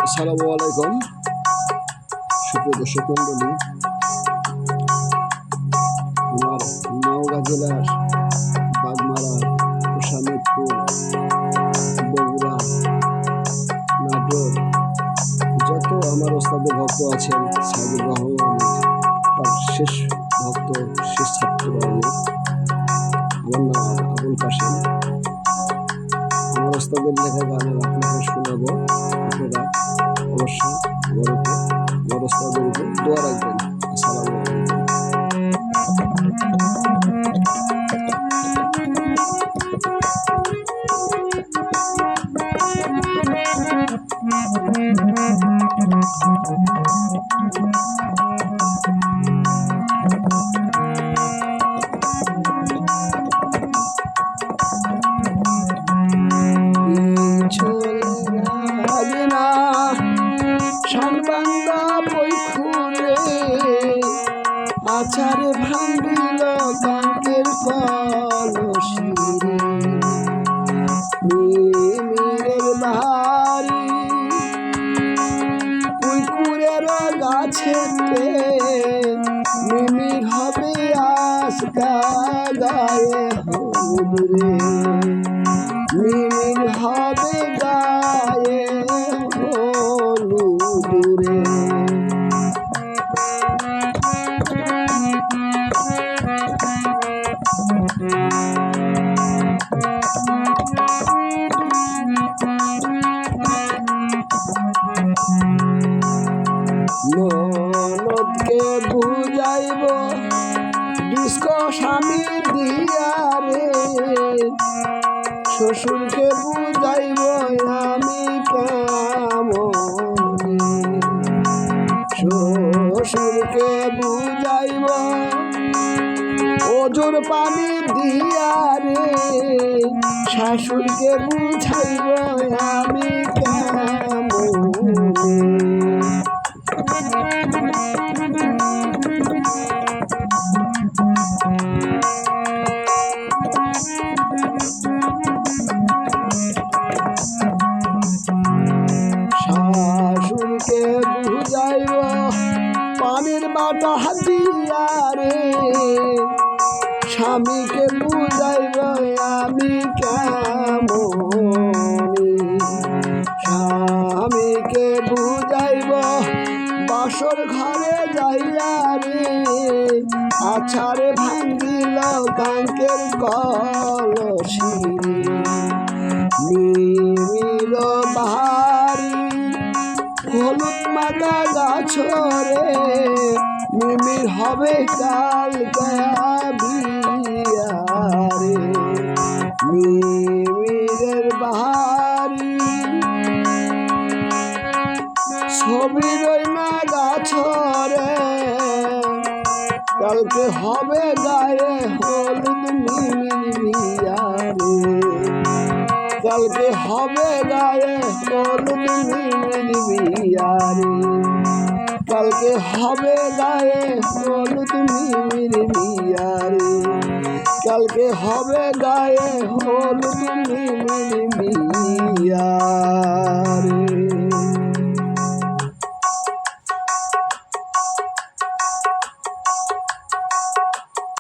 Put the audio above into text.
আসসালামু আলাইকুম সুপ্রিয় দর্শক মন্ডলী, আমার নওগাঁ জেলার বাগমারা, গোসাইপুর, বগুড়া, নাটোর যত আমার ওস্তাদের ভক্ত আছেন, সাইদুর রহমান তার শেষ ভক্ত, শেষ ছাত্র আমি। আমার নাম আবুল কাশেম। আমার ওস্তাদের লেখা গান আপনাকে শোনাবো। আপনারা অবশ্যই আমার ওস্তাদের উপর দোয়া রাখবেন। আসসালামু আচারে ভাঙিল কাঙ্কের কলসি, মিমিরের বাড়ি পুকুরের গাছেতে মিমির হবে আজকা গায়ে হলুদে, মিমির হবে গায়ে হলুদে। ননদকে বুঝাইব ডিস্কো স্বামী দিয়ারে, শ্বশুরকে বুঝাইব আমি কেমন, শ্বশুরকে বুঝাইব ওজোর পানি দিয়ারে, শাশুড়কে বুঝাইব আমি কেমন। শাশুড়কে বুঝাইব পানির বাটা দিয়ারে, স্বামীকে বুঝাইব আমি কেমন, স্বামীকে বুঝাইব বাসর ঘরে যাইয়া রে, আছাড়ে ভাঙিল কাঙ্কের কলসি, মিমির বাড়ি হলুদ মাখা গাছরে, মিমির হবে কালকা বিয়ারে, মিমিরের বাড়ি ছবি রই না গাছরে, কালকে হবে গায়ে হলুদ মিমির বিয়ারে, কালকে হবে গায়ে হলুদ মিমির বিয়ারে, কালকে হবে গায়ে হলুদ মিমির বিয়ারে, কালকে হবে গায়ে হলুদ মিমির বিয়ারে।